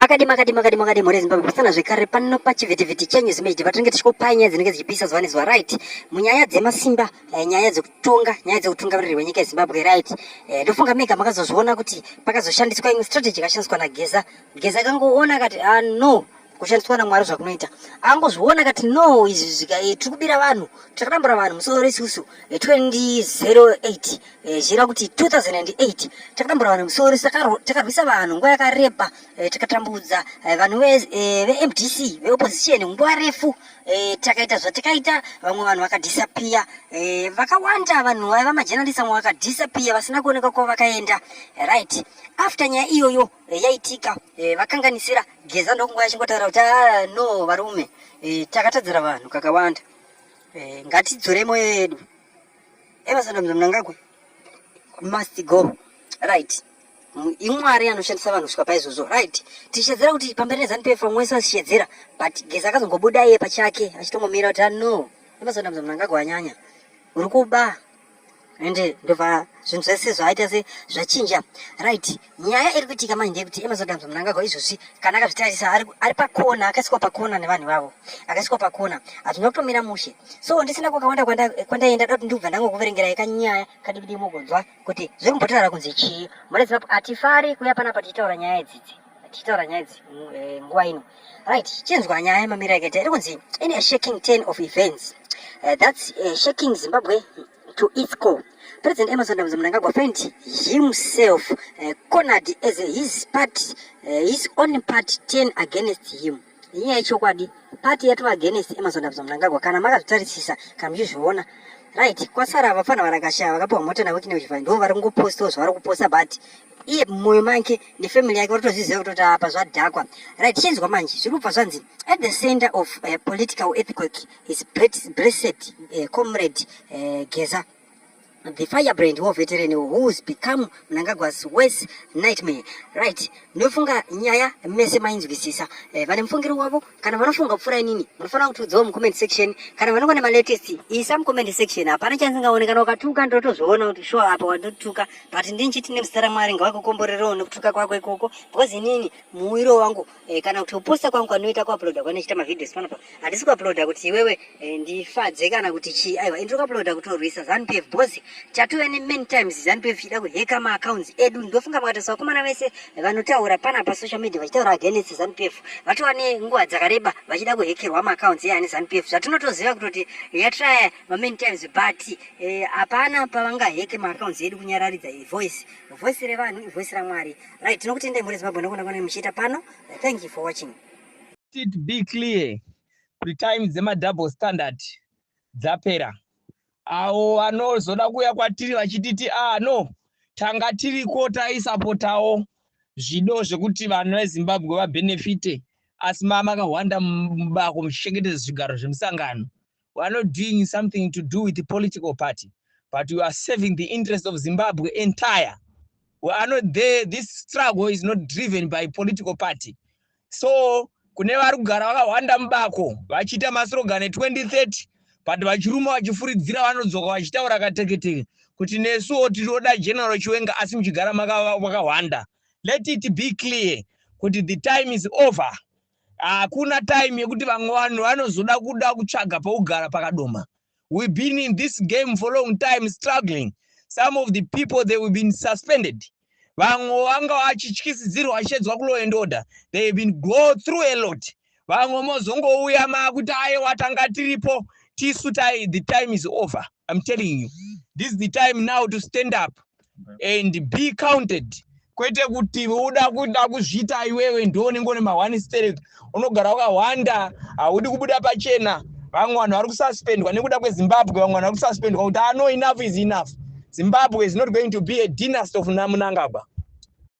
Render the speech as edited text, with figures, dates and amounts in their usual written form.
makadi more Zimbabwe pasana zvekare pano pachivhitivhiti chenyu zimejiti patinenge tichikupai nyaya dzinenge dzichipisa zuva nezuva right munyaya dzemasimba nyaya dzekutungamiriri wenyika yeZimbabwe right ndofunga mega makazozviona kuti pakazoshandiswa imwe strategy yakashandiswa naGeza akangoona kati no kushandiswa naMwari zvakunoita angozviona kati no izvi tiri kubira vanhu takadambura vanhu musoro isusu 2008 zhira kuti 2008 takadambura vanhu musoro takarwisa vanhu nguva yakareba takatambudza vanhu veMDC veopposition nguva refu takaita zvatakaita vamwe vanhu vakadisappear vakawanda vanhu vaiva majournalist vamwe vakadisappear vasina kuoneka kwavo vakaenda right after nyaya iyoyo yaitika vakanganisira Geza ndokunguva yachingotaura kuti no varume takatadzira vanhu kakawanda ngatidzore moyo yedu Emerson Mnangagwa must go right imwari anoshandisa vanhu kusvika paizvozvo right tichedzera kuti pamberi neZANU-PF vamwe vese vachishedzera but Geza akazongobuda iye pachake achitongomira kuti no Emerson Mnangagwa anyanya uri kuba ende ndobva zvinhu zvese zvaita se zvachinja right nyaya iri kuitika manje ndekuti Emerson Mnangagwa izvozvi kana akazvitarisa ari pakona akasikwa pakona nevanhu vavo akasikwa pakona hatinoda kutomira mushe so ndisina kwakawanda kwandaenda dati ndibva ndangokuverengerai kanyaya kadibidi mugonzwa kuti zviri kumbotaura kunzi chii mureziva hatifari kuya panapa tichitaura nyaya idzi nguva ino right chinzwa nyaya yemamira yakaita iri kunzi in a shaking turn of events that's shaking Zimbabwe to its core. President Emerson Mnangagwa found himself cornered as his own party turn against him. Iye chokwadi party yatu against Emerson Mnangagwa kana makazvitarisisa kana muchizviona right kwasara vafana varakashaya vakapiwa mota nawiki neuchifai ndo vari kungoposta zvavari kuposta but iye mumwoyo make nefamily yake varikutozviziva kuti apa zvadhakwa right chinzwa manje zviri kubva zvanzi at the center of political earthquake is blessed comrade Geza, the firebrand war veteran who's become Mnangagwa's worst nightmare right ndofunga nyaya mese mainzwisisa vane mufungiro wavo kana vanofunga kupfuura inini munofanira kutiudzawo mucomment section kana vanongona malatest isa mucomment section hapana chanzingaonekana ukatuka ndotozviona kuti sure apa wandotuka but ndinchiti nemuzita raMwari ngavakukomborerawo nekutuka kwako ikoko because inini muwiro wangu kana kuti uposta kwangu kwanoita kuuploada kwanochita mavidhios panapa handisi kuuploada kuti iwewe ndifadze kana kuti chii aiwa ndiri kuuploada kutorwisa ZANU-PF because chatuve many times ZANU-PF chida kuheka maaccounts edu ndofunga makatasa vakomana vese vanotaura pana pasocial media vachitaura against ZANU-PF vatova nenguva dzakareba vachida kuhekerwa maaccounts eani ZANU-PF zvatinotoziva kutoti yatraya many times but hapana pavangaheke maaccounts edu kunyararidza voice revanhu voice raMwari right tinokutendai muri Zimbabwe ndokona muchiita pano thank you for watching. It be clear kuti time dzemadouble standard dzapera avo vanozoda kuuya kwatiri vachititi no tanga tiriko taisapotawo zvido zvekuti vanhu veZimbabwe vabhenefite asi makawanda mubako muchichengetedza zvigaro zvemusangano. We are not doing something to do with the political party but we are serving the interest of Zimbabwe entire. We are not there. This struggle is not driven by political party. So kune vari kugara vakawanda mubako vachiita maslogani 2030 but vachiruma vachifuridzira vanodzoka vachitaura kateketeke kuti nesuwo tinoda General Chiwenga asi muchigara makawanda. Let it be clear kuti the time is over. Hakuna time yekuti vamwe vanhu vanozoda kuda kutsvaga paugara pakadoma. We've been in this game for a long time struggling. Some of the people, they have been suspended. Vamwe vanga vachityisidzirwa vachedzwa ku law and order. They have been go through a lot. Vamwe mozongouya makuti aiwa tanga tiripo tisu the time is over. I'm telling you. This is the time now to stand up and be counted. Kwete kuti uda kuzvita iwewe ndoni ngone ma1 state unogara wakawanda audi kubuda pachena vamwe vanhu vari kususpendwa nekuda kweZimbabwe vamwe vanhu vari kususpendwa kuti enough is enough. Zimbabwe is not going to be a dynasty of Mnangagwa.